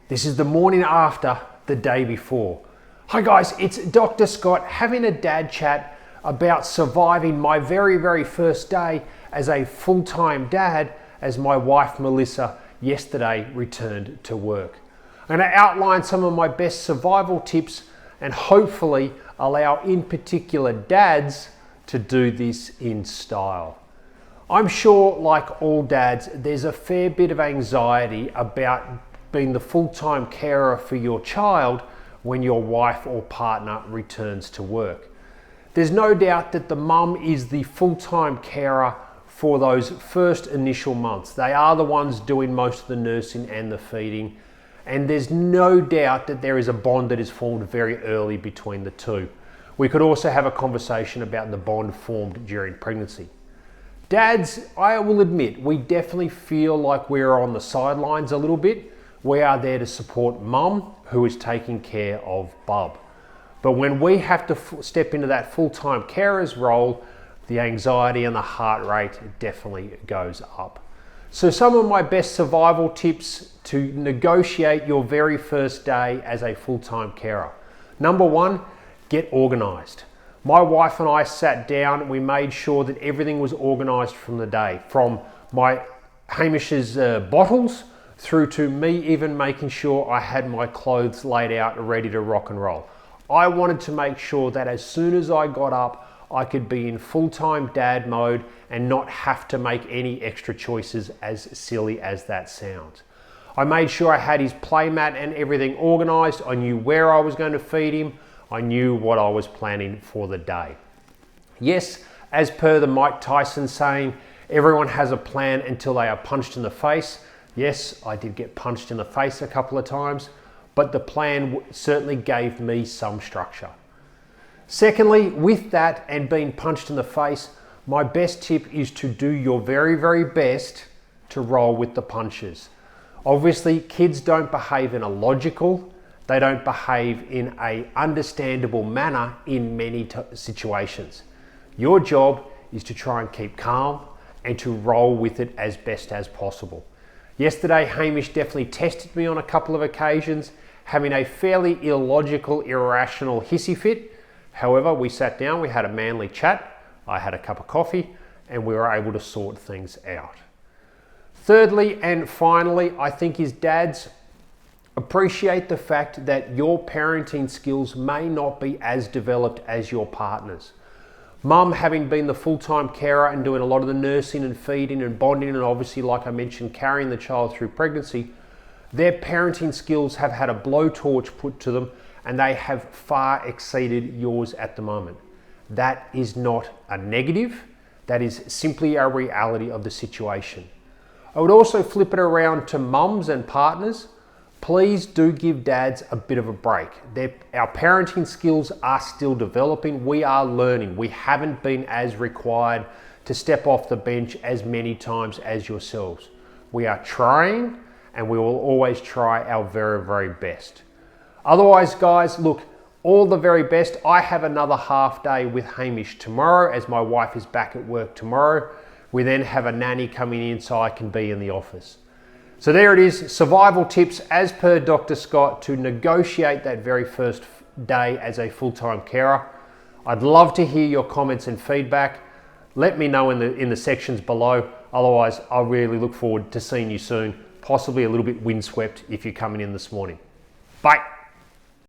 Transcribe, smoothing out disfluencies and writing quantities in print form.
This is the morning after the day before. Hi guys, it's Dr. Scott having a dad chat about surviving my very first day as a full-time dad as my wife Melissa yesterday returned to work. I'm going to outline some of my best survival tips and hopefully allow in particular dads to do this in style. I'm sure, like all dads, there's a fair bit of anxiety about being the full-time carer for your child when your wife or partner returns to work. There's no doubt that the mum is the full-time carer for those first initial months. They are the ones doing most of the nursing and the feeding, and there's no doubt that there is a bond that is formed very early between the two. We could also have a conversation about the bond formed during pregnancy. Dads, I will admit, we definitely feel like we're on the sidelines a little bit. We are there to support mum, who is taking care of bub. But when we have to step into that full-time carer's role, the anxiety and the heart rate definitely goes up. So some of my best survival tips to negotiate your very first day as a full-time carer. Number one, get organised. My wife and I sat down and we made sure that everything was organised from the day, from Hamish's bottles through to me even making sure I had my clothes laid out ready to rock and roll. I wanted to make sure that as soon as I got up, I could be in full-time dad mode and not have to make any extra choices, as silly as that sounds. I made sure I had his play mat and everything organised. I knew where I was going to feed him. I knew what I was planning for the day. Yes, as per the Mike Tyson saying, everyone has a plan until they are punched in the face. Yes, I did get punched in the face a couple of times, but the plan certainly gave me some structure. Secondly, with that and being punched in the face, my best tip is to do your very best to roll with the punches. Obviously, kids don't behave in a logical, they don't behave in a understandable manner in many situations. Your job is to try and keep calm and to roll with it as best as possible. Yesterday, Hamish definitely tested me on a couple of occasions, having a fairly illogical, irrational hissy fit. However, we sat down, we had a manly chat, I had a cup of coffee, and we were able to sort things out. Thirdly and finally, I think is dads, appreciate the fact that your parenting skills may not be as developed as your partner's. Mum, having been the full-time carer and doing a lot of the nursing and feeding and bonding and obviously, like I mentioned, carrying the child through pregnancy, their parenting skills have had a blowtorch put to them and they have far exceeded yours at the moment. That is not a negative, that is simply a reality of the situation. I would also flip it around to mums and partners. Please do give dads a bit of a break. Our parenting skills are still developing. We are learning. We haven't been as required to step off the bench as many times as yourselves. We are trying and we will always try our very best. Otherwise, guys, look, all the very best. I have another half day with Hamish tomorrow as my wife is back at work tomorrow. We then have a nanny coming in so I can be in the office. So there it is, survival tips as per Dr. Scott to negotiate that very first day as a full-time carer. I'd love to hear your comments and feedback. Let me know in the sections below. Otherwise, I really look forward to seeing you soon, possibly a little bit windswept if you're coming in this morning. Bye.